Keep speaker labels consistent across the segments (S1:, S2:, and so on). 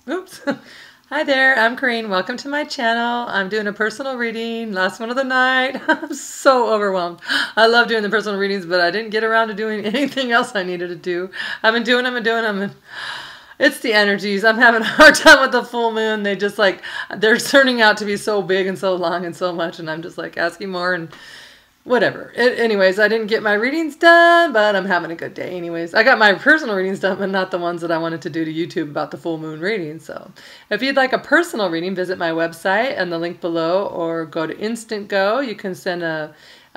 S1: Oops. Hi there, I'm Corrine. Welcome to my channel. I'm doing a personal reading, last one of the night. I'm so overwhelmed. I love doing the personal readings, but I didn't get around to doing anything else I needed to do. I've been doing them. It's the energies. I'm having a hard time with the full moon. They just like, they're turning out to be so big and so long and so much, and I'm just like asking more and whatever. Anyways, I didn't get my readings done, but I'm having a good day anyways. I got my personal readings done, but not the ones that I wanted to do to YouTube about the full moon reading. So if you'd like a personal reading, visit my website and the link below, or go to Instant Go. You can send a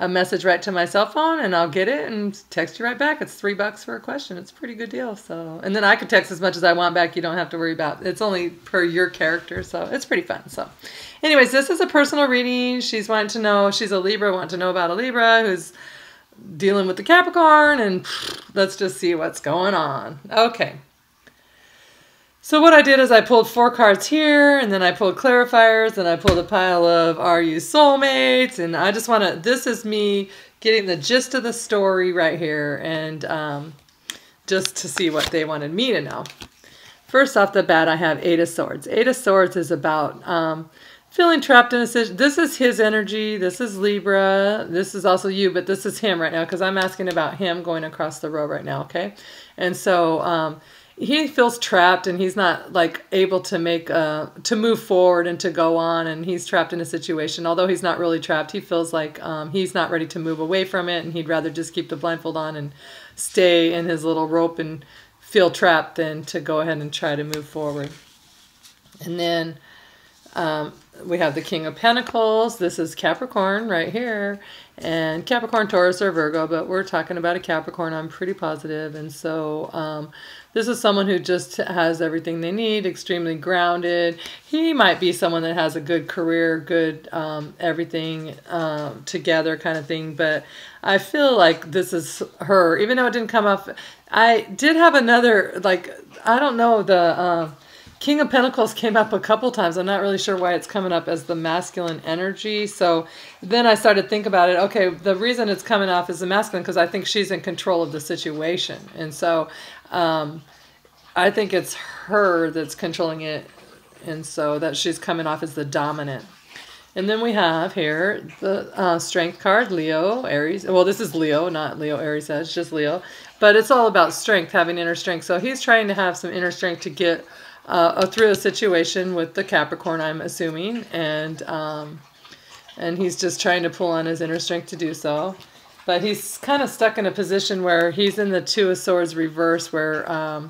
S1: message right to my cell phone and I'll get it and text you right back. It's $3 for a question. It's a pretty good deal. So, and then I can text as much as I want back. You don't have to worry about it. It's only per your character. So it's pretty fun. So anyways, this is a personal reading. She's wanting to know, she's a Libra, wanting to know about a Libra who's dealing with the Capricorn, and let's just see what's going on. Okay. So what I did is I pulled 4 cards here, and then I pulled clarifiers, and I pulled a pile of Are You Soulmates? And I just want to, this is me getting the gist of the story right here, and just to see what they wanted me to know. First off the bat, I have 8 of Swords. 8 of Swords is about feeling trapped in a situation. This is his energy. This is Libra. This is also you, but this is him right now, because I'm asking about him going across the road right now, okay? And so he feels trapped, and he's not like able to make to move forward and to go on, and he's trapped in a situation. Although he's not really trapped, he feels like he's not ready to move away from it, and he'd rather just keep the blindfold on and stay in his little rope and feel trapped than to go ahead and try to move forward. And then we have the King of Pentacles. This is Capricorn right here. And Capricorn, Taurus, or Virgo, but we're talking about a Capricorn, I'm pretty positive. And so this is someone who just has everything they need, extremely grounded. He might be someone that has a good career, good everything together kind of thing. But I feel like this is her, even though it didn't come up. I did have another, like, I don't know, the King of Pentacles came up a couple times. I'm not really sure why it's coming up as the masculine energy. So then I started to think about it. Okay, the reason it's coming off as the masculine, because I think she's in control of the situation. And so I think it's her that's controlling it. And so that she's coming off as the dominant. And then we have here the Strength card, Leo, Aries. Well, this is Leo, not Leo, Aries, it's just Leo. But it's all about strength, having inner strength. So he's trying to have some inner strength to get through a situation with the Capricorn, I'm assuming, and he's just trying to pull on his inner strength to do so. But he's kind of stuck in a position where he's in the 2 of Swords reverse, where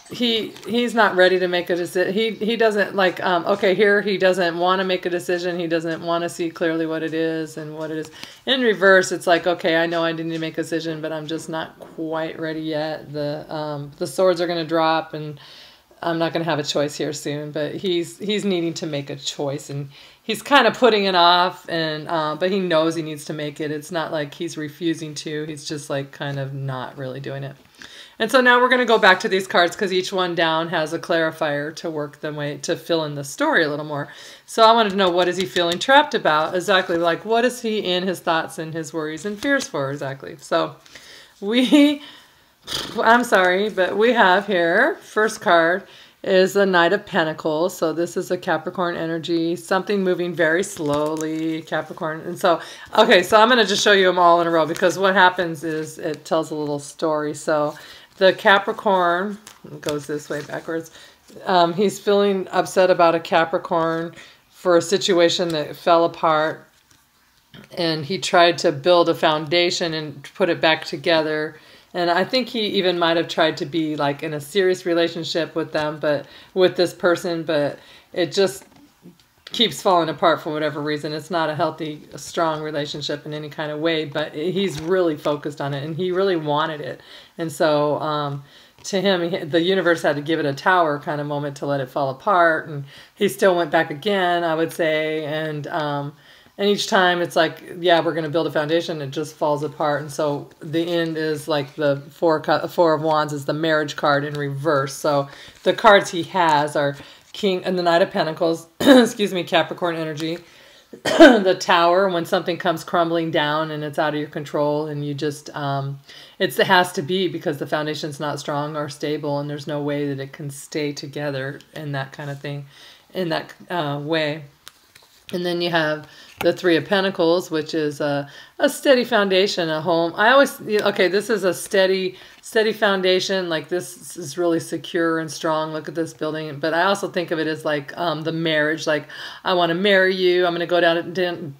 S1: he's not ready to make a decision. He doesn't like okay, here he doesn't want to make a decision. He doesn't want to see clearly what it is and what it is. In reverse, it's like, okay, I know I need to make a decision, but I'm just not quite ready yet. The swords are going to drop, and I'm not going to have a choice here soon, but he's needing to make a choice, and he's kind of putting it off, and but he knows he needs to make it. It's not like he's refusing to. He's just like kind of not really doing it. And so now we're going to go back to these cards, because each one down has a clarifier to work them way to fill in the story a little more. So I wanted to know, what is he feeling trapped about exactly? Like, what is he in his thoughts and his worries and fears for exactly? So I'm sorry, but we have here, first card is the Knight of Pentacles. So this is a Capricorn energy, something moving very slowly, Capricorn. And so, okay, so I'm going to just show you them all in a row, because what happens is it tells a little story. So the Capricorn goes this way backwards. He's feeling upset about a Capricorn for a situation that fell apart, and he tried to build a foundation and put it back together. And I think he even might have tried to be like in a serious relationship with them, but with this person, but it just keeps falling apart for whatever reason. It's not a healthy, strong relationship in any kind of way, but he's really focused on it, and he really wanted it. And so to him, the universe had to give it a tower kind of moment to let it fall apart, and he still went back again, I would say, and each time it's like, yeah, we're going to build a foundation. It just falls apart. And so the end is like the Four of Wands is the marriage card in reverse. So the cards he has are King and the Knight of Pentacles, excuse me, Capricorn energy. the Tower, when something comes crumbling down and it's out of your control, and you just it has to be because the foundation's not strong or stable, and there's no way that it can stay together in that kind of thing, in that way. And then you have the Three of Pentacles, which is a steady foundation, a home. I always, okay, this is a steady foundation. Like, this is really secure and strong. Look at this building. But I also think of it as like the marriage. Like, I want to marry you. I'm going to go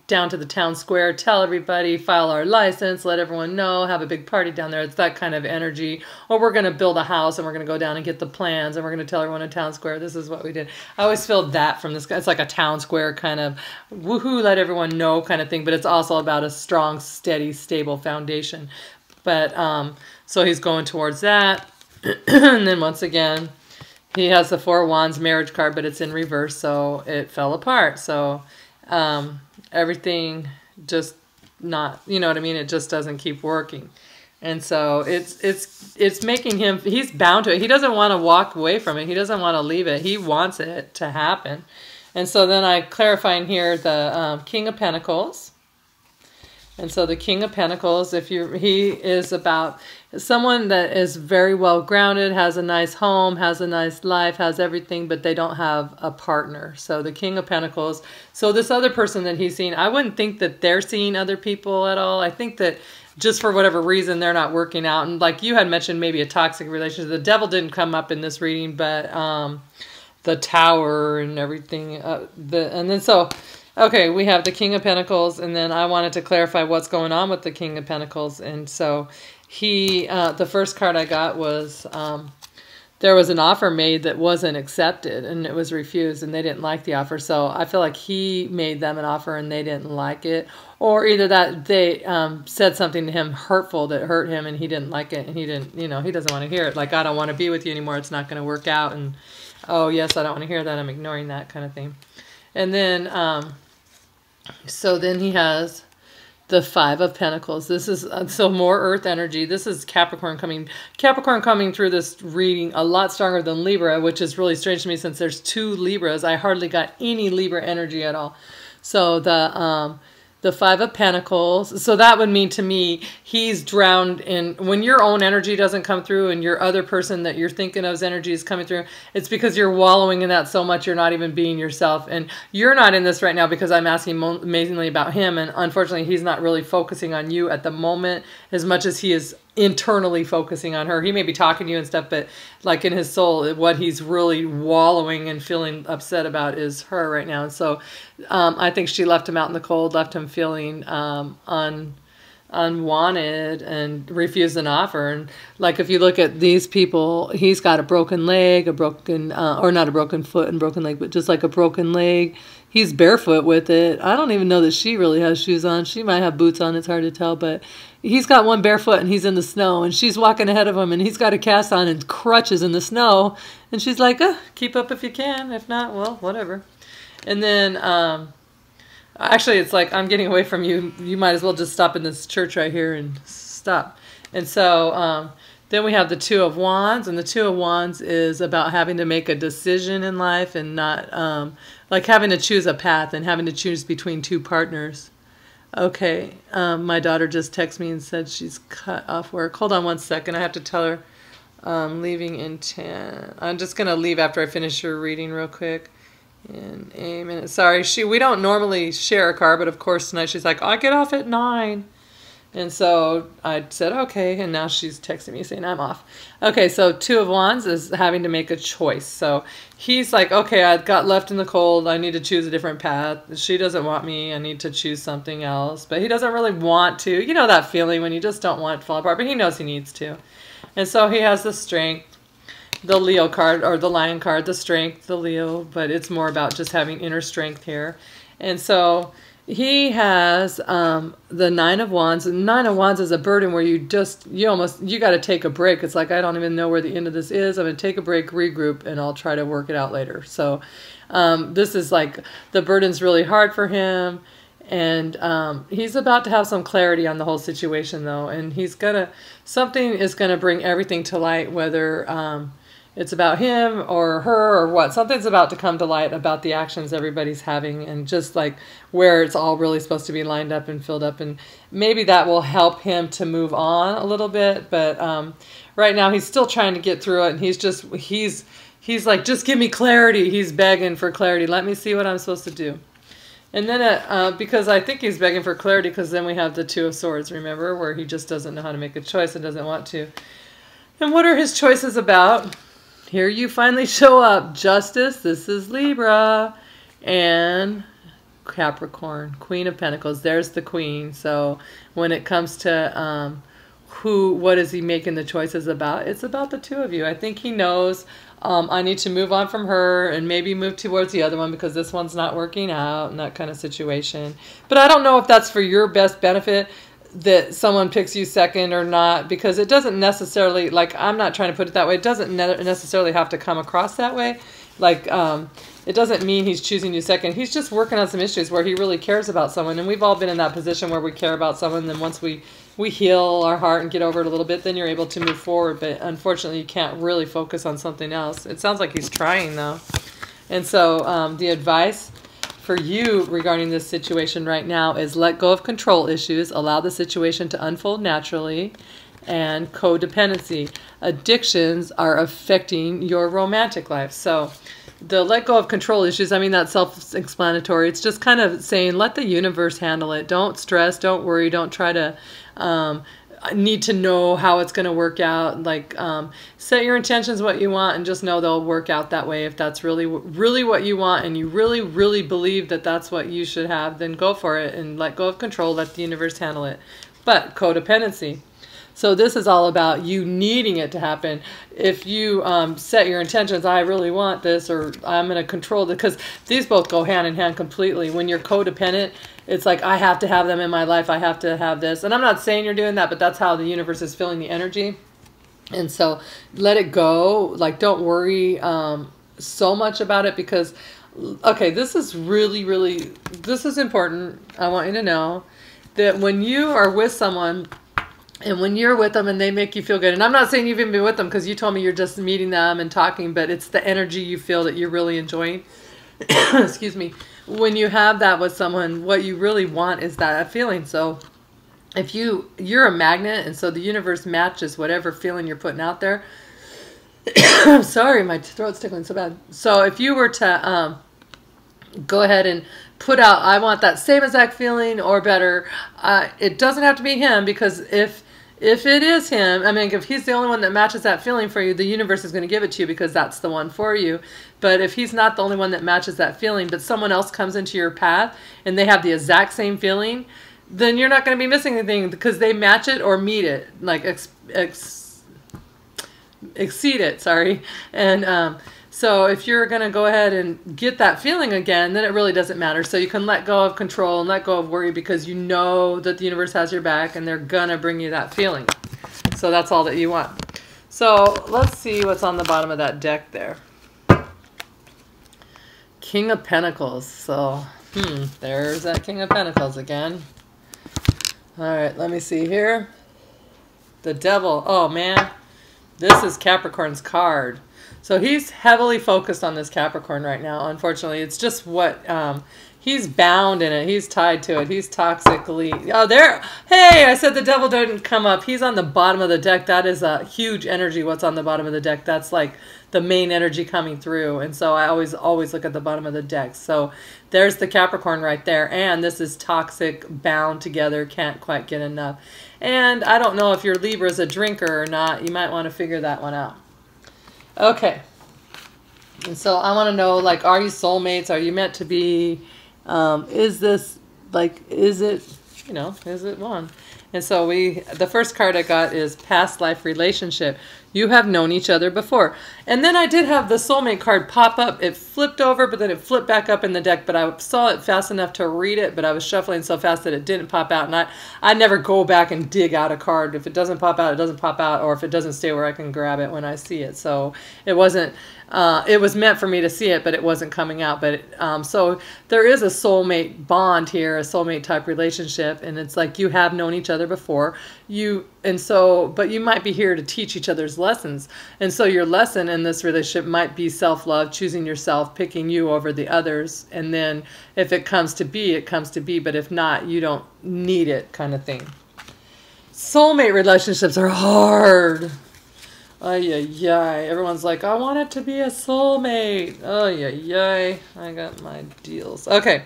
S1: down to the town square, tell everybody, file our license, let everyone know, have a big party down there. It's that kind of energy. Or we're going to build a house and we're going to go down and get the plans and we're going to tell everyone in town square, this is what we did. I always feel that from this guy. It's like a town square kind of woohoo, let everyone know kind of thing. But it's also about a strong, steady, stable foundation. But so he's going towards that. And then once again, he has the Four of Wands marriage card, but it's in reverse, so it fell apart. So everything just not, you know what I mean? It just doesn't keep working. And so it's making him, he's bound to it. He doesn't want to walk away from it. He doesn't want to leave it. He wants it to happen. And so then I clarify in here the King of Pentacles. And so the King of Pentacles, he is about someone that is very well grounded, has a nice home, has a nice life, has everything, but they don't have a partner. So the King of Pentacles. So this other person that he's seeing, I wouldn't think that they're seeing other people at all. I think that just for whatever reason, they're not working out. And like you had mentioned, maybe a toxic relationship. The Devil didn't come up in this reading, but the Tower and everything. And then so... Okay, we have the King of Pentacles, and then I wanted to clarify what's going on with the King of Pentacles. And so the first card I got was, there was an offer made that wasn't accepted, and it was refused, and they didn't like the offer. So I feel like he made them an offer, and they didn't like it. Or either that they said something to him hurtful that hurt him, and he didn't like it, and he didn't, he doesn't want to hear it. Like, I don't want to be with you anymore. It's not going to work out. And, oh, yes, I don't want to hear that. I'm ignoring that kind of thing. And then, so then he has the Five of Pentacles. This is, so more earth energy. This is Capricorn coming through this reading a lot stronger than Libra, which is really strange to me since there's 2 Libras. I hardly got any Libra energy at all. So the Five of Pentacles. So that would mean to me, he's drowned in, when your own energy doesn't come through and your other person that you're thinking of's energy is coming through, it's because you're wallowing in that so much you're not even being yourself. And you're not in this right now because I'm asking amazingly about him. And unfortunately, he's not really focusing on you at the moment as much as he is internally focusing on her. He may be talking to you and stuff, but like in his soul, what he's really wallowing and feeling upset about is her right now. And so I think she left him out in the cold, left him feeling unwanted and refused an offer. And like, if you look at these people, he's got a broken leg, or not a broken foot and broken leg, but just like a broken leg. He's barefoot with it. I don't even know that she really has shoes on. She might have boots on. It's hard to tell, but he's got one barefoot and he's in the snow, and she's walking ahead of him, and he's got a cast on and crutches in the snow. And she's like, keep up if you can. If not, well, whatever. And then, actually, it's like, I'm getting away from you. You might as well just stop in this church right here and stop. And so, then we have the Two of Wands, and the Two of Wands is about having to make a decision in life and not, like having to choose a path and having to choose between 2 partners. Okay, my daughter just texted me and said she's cut off work. Hold on one second. I have to tell her leaving in 10. I'm just going to leave after I finish her reading real quick. In a minute. Sorry, we don't normally share a car, but of course tonight she's like, I get off at 9. And so I said, okay, and now she's texting me saying I'm off. Okay, so Two of Wands is having to make a choice. So he's like, okay, I got left in the cold. I need to choose a different path. She doesn't want me. I need to choose something else. But he doesn't really want to. You know that feeling when you just don't want it to fall apart, but he knows he needs to. And so he has the Strength, the Leo card, or the Lion card, the Strength, the Leo, but it's more about just having inner strength here. And so he has the Nine of Wands. And Nine of Wands is a burden where you got to take a break. It's like, I don't even know where the end of this is. I'm going to take a break, regroup, and I'll try to work it out later. So this is like, the burden's really hard for him. And he's about to have some clarity on the whole situation, though. And something is going to bring everything to light, whether it's about him or her or what. Something's about to come to light about the actions everybody's having, and just like where it's all really supposed to be lined up and filled up. And maybe that will help him to move on a little bit. But right now he's still trying to get through it. And he's like, just give me clarity. He's begging for clarity. Let me see what I'm supposed to do. And then because I think he's begging for clarity, because then we have the Two of Swords, remember, where he just doesn't know how to make a choice and doesn't want to. And what are his choices about? Here you finally show up. Justice, this is Libra, and Capricorn, Queen of Pentacles. There's the Queen. So when it comes to what is he making the choices about? It's about the two of you. I think he knows I need to move on from her and maybe move towards the other one because this one's not working out and that kind of situation. But I don't know if that's for your best benefit that someone picks you second or not, because it doesn't necessarily, like, I'm not trying to put it that way. It doesn't necessarily have to come across that way. Like, it doesn't mean he's choosing you second. He's just working on some issues where he really cares about someone. And we've all been in that position where we care about someone. Then once we heal our heart and get over it a little bit, then you're able to move forward. But unfortunately, you can't really focus on something else. It sounds like he's trying, though. And so the advice for you regarding this situation right now is let go of control issues, allow the situation to unfold naturally, and codependency. Addictions are affecting your romantic life. So the let go of control issues, I mean, that's self-explanatory. It's just kind of saying let the universe handle it. Don't stress, don't worry, don't try to need to know how it's going to work out. Like, set your intentions what you want and just know they'll work out that way. If that's really what you want and you really believe that that's what you should have, then go for it and let go of control. Let the universe handle it. But codependency. So this is all about you needing it to happen. If you set your intentions, I really want this, or I'm going to control it, because these both go hand in hand completely. When you're codependent, it's like, I have to have them in my life. I have to have this. And I'm not saying you're doing that, but that's how the universe is filling the energy. And so let it go. Like, don't worry so much about it, because, okay, this is really, this is important. I want you to know that when you are with someone, and when you're with them and they make you feel good, and I'm not saying you've even been with them because you told me you're just meeting them and talking, but it's the energy you feel that you're really enjoying. Excuse me. When you have that with someone, what you really want is that feeling. So if you're a magnet, and so the universe matches whatever feeling you're putting out there. Sorry, my throat's tickling so bad. So if you were to go ahead and put out, I want that same exact feeling or better, it doesn't have to be him, because if it is him, I mean, if he's the only one that matches that feeling for you, the universe is going to give it to you because that's the one for you. But if he's not the only one that matches that feeling, but someone else comes into your path and they have the exact same feeling, then you're not going to be missing anything because they match it or meet it, like exceed it, sorry. And so if you're going to go ahead and get that feeling again, then it really doesn't matter. So you can let go of control and let go of worry, because you know that the universe has your back and they're going to bring you that feeling. So that's all that you want. So let's see what's on the bottom of that deck there. King of Pentacles. So, there's that King of Pentacles again. All right, let me see here. The Devil. Oh, man. This is Capricorn's card. So he's heavily focused on this Capricorn right now. Unfortunately, it's just what he's bound in it. He's tied to it. He's toxically. Oh, there. Hey, I said the Devil didn't come up. He's on the bottom of the deck. That is a huge energy. What's on the bottom of the deck? That's like the main energy coming through. And so I always look at the bottom of the deck. So there's the Capricorn right there. And this is toxic, bound together, can't quite get enough. And I don't know if your Libra is a drinker or not. You might want to figure that one out. Okay, and so I want to know, like, are you soulmates? Are you meant to be? Is this, like, is it, is it one? And so the first card I got is past life relationship. You have known each other before. And then I did have the soulmate card pop up. It flipped over, but then it flipped back up in the deck. But I saw it fast enough to read it, but I was shuffling so fast that it didn't pop out. And I never go back and dig out a card. If it doesn't pop out, it doesn't pop out. Or if it doesn't stay where I can grab it when I see it. So it wasn't, it was meant for me to see it, but it wasn't coming out. But so there is a soulmate bond here, a soulmate type relationship. And it's like you have known each other before. But you might be here to teach each other's lessons. And so your lesson in this relationship might be self-love, choosing yourself, picking you over the others. And then if it comes to be, it comes to be. But if not, you don't need it, kind of thing. Soulmate relationships are hard. Ay, ay, ay. Everyone's like, I want it to be a soulmate. Ay, ay, ay. I got my deals. Okay.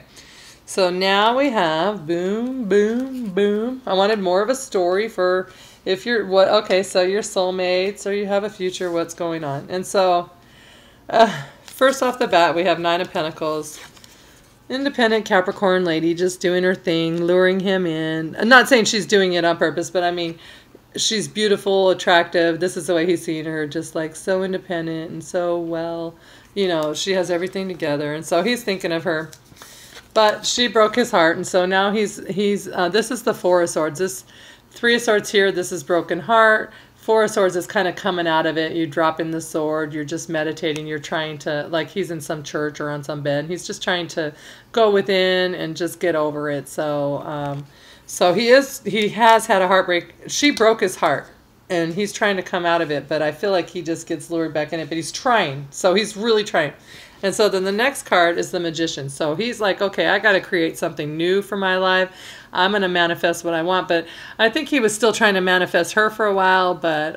S1: So now we have boom, boom, boom. I wanted more of a story for if you're, what, okay, so you're soulmates or you have a future, what's going on. And so, first off the bat, we have 9 of Pentacles. Independent Capricorn lady just doing her thing, luring him in. I'm not saying she's doing it on purpose, but I mean, she's beautiful, attractive. This is the way he's seeing her, just like so independent and so well. You know, she has everything together. And so he's thinking of her. But she broke his heart, and so now he's this is the 4 of Swords. This 3 of Swords here, this is broken heart. 4 of Swords is kind of coming out of it. You drop in the sword, you're just meditating, you're trying to, like he's in some church or on some bed. He's just trying to go within and just get over it. So so he has had a heartbreak. She broke his heart, and he's trying to come out of it, but I feel like he just gets lured back in it, but he's trying. So he's really trying. And so then the next card is the Magician. So he's like, okay, I got to create something new for my life. I'm going to manifest what I want. But I think he was still trying to manifest her for a while. But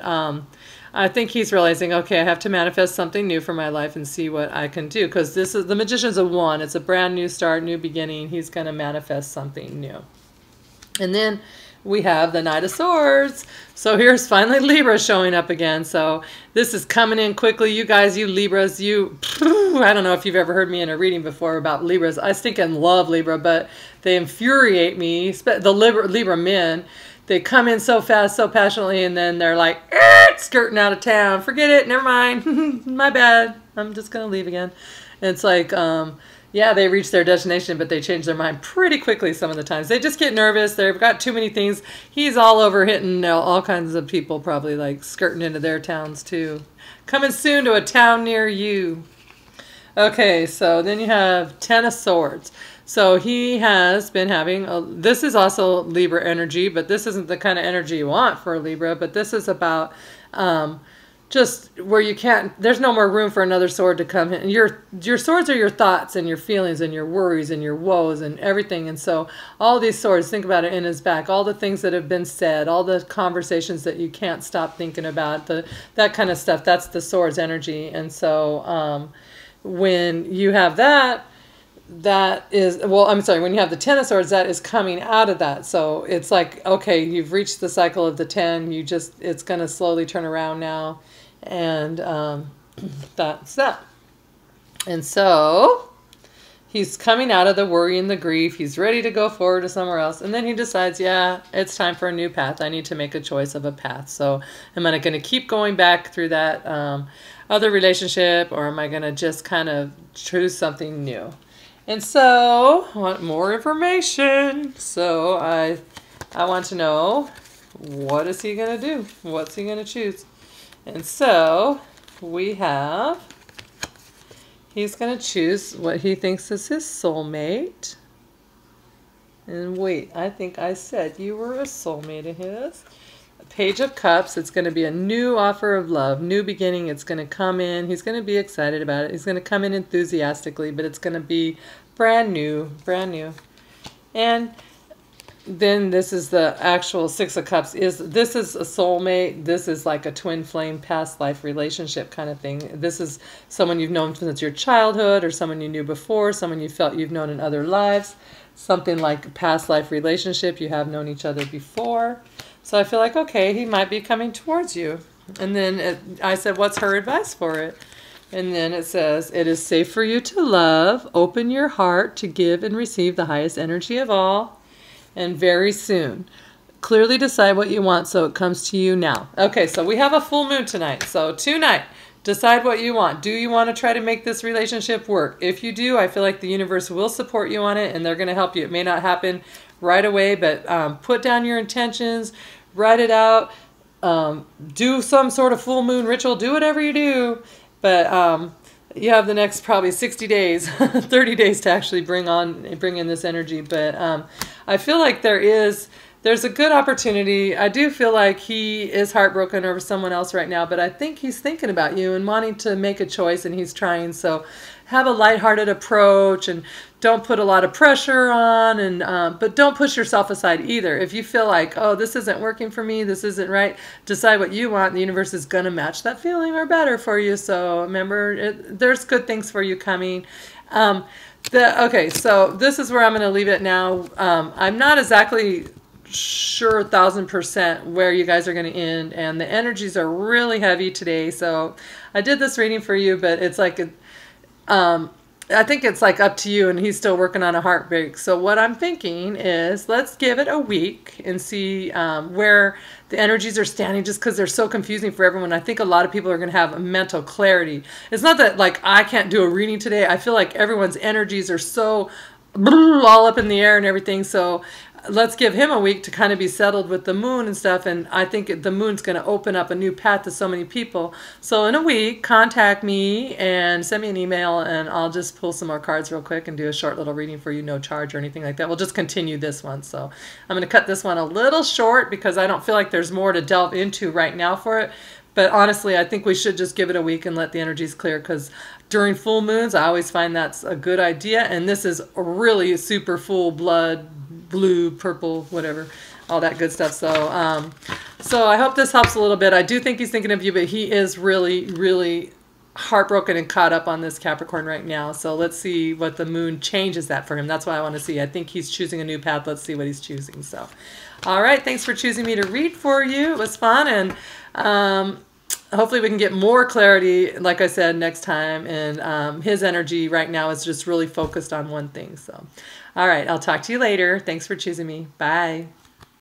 S1: I think he's realizing, okay, I have to manifest something new for my life and see what I can do. Because this is, the Magician's a 1. It's a brand new start, new beginning. He's going to manifest something new. And then we have the Knight of Swords. So here's finally Libra showing up again. So this is coming in quickly. You guys, you Libras, I don't know if you've ever heard me in a reading before about Libras. I think and love Libra, but they infuriate me. The Libra men, they come in so fast, so passionately, and then they're like, skirting out of town. Forget it. Never mind. My bad. I'm just going to leave again. And it's like, yeah, they reach their destination, but they change their mind pretty quickly some of the times. They just get nervous. They've got too many things. He's all over hitting all kinds of people, probably like skirting into their towns too. Coming soon to a town near you. Okay, so then you have 10 of Swords. So he has been having, this is also Libra energy, but this isn't the kind of energy you want for a Libra, but this is about just where you can't, there's no more room for another sword to come in. Your swords are your thoughts and your feelings and your worries and your woes and everything. And so all these swords, think about it in his back, all the things that have been said, all the conversations that you can't stop thinking about, that kind of stuff, that's the sword's energy. And so when you have that, that is, well, I'm sorry, when you have the 10 of Swords, that is coming out of that. So it's like, okay, you've reached the cycle of the 10. It's going to slowly turn around now. And that's that. And so he's coming out of the worry and the grief. He's ready to go forward to somewhere else. And then he decides, yeah, it's time for a new path. I need to make a choice of a path. So am I going to keep going back through that other relationship, or am I going to just kind of choose something new? And so I want more information. So I want to know, what is he going to do? What's he going to choose? And so we have, he's going to choose what he thinks is his soulmate. And wait, I think I said you were a soulmate of his. Page of Cups, it's going to be a new offer of love, new beginning. It's going to come in. He's going to be excited about it. He's going to come in enthusiastically, but it's going to be brand new, brand new. And then this is the actual 6 of Cups. This is a soulmate. This is like a twin flame past life relationship kind of thing. This is someone you've known since your childhood, or someone you knew before, someone you felt you've known in other lives. Something like a past life relationship. You have known each other before. So I feel like, okay, he might be coming towards you. And then I said, what's her advice for it? And then it says, it is safe for you to love. Open your heart to give and receive the highest energy of all. And very soon. Clearly decide what you want so it comes to you now. Okay, so we have a full moon tonight. So tonight, decide what you want. Do you want to try to make this relationship work? If you do, I feel like the universe will support you on it, and they're going to help you. It may not happen right away, but put down your intentions, write it out, do some sort of full moon ritual, do whatever you do. But you have the next probably 60 days, 30 days to actually bring in this energy. But I feel like there is There's a good opportunity. I do feel like he is heartbroken over someone else right now, but I think he's thinking about you and wanting to make a choice, and he's trying. So have a lighthearted approach and don't put a lot of pressure on, and but don't push yourself aside either. If you feel like, oh, this isn't working for me, this isn't right, decide what you want. The universe is going to match that feeling or better for you. So remember, there's good things for you coming. Okay, so this is where I'm going to leave it now. I'm not exactly sure 1000% where you guys are going to end, and the energies are really heavy today. So I did this reading for you, but it's like I think it's like up to you, and he's still working on a heartbreak. So what I'm thinking is, let's give it a week and see where the energies are standing, just because they're so confusing for everyone. I think a lot of people are going to have a mental clarity. It's not that like I can't do a reading today. I feel like everyone's energies are so all up in the air and everything. So let's give him a week to kind of be settled with the moon and stuff. And I think the moon's going to open up a new path to so many people. So in a week, contact me and send me an email, and I'll just pull some more cards real quick and do a short little reading for you, no charge or anything like that. We'll just continue this one. So I'm going to cut this one a little short because I don't feel like there's more to delve into right now for it. But honestly, I think we should just give it a week and let the energies clear, because during full moons, I always find that's a good idea. And this is really super full blood, blue, purple, whatever, all that good stuff. So so I hope this helps a little bit. I do think he's thinking of you, but he is really, really heartbroken and caught up on this Capricorn right now. So let's see what the moon changes that for him. That's what I want to see. I think he's choosing a new path. Let's see what he's choosing. So, all right. Thanks for choosing me to read for you. It was fun. And hopefully we can get more clarity, like I said, next time. And his energy right now is just really focused on one thing. So, all right. I'll talk to you later. Thanks for choosing me. Bye.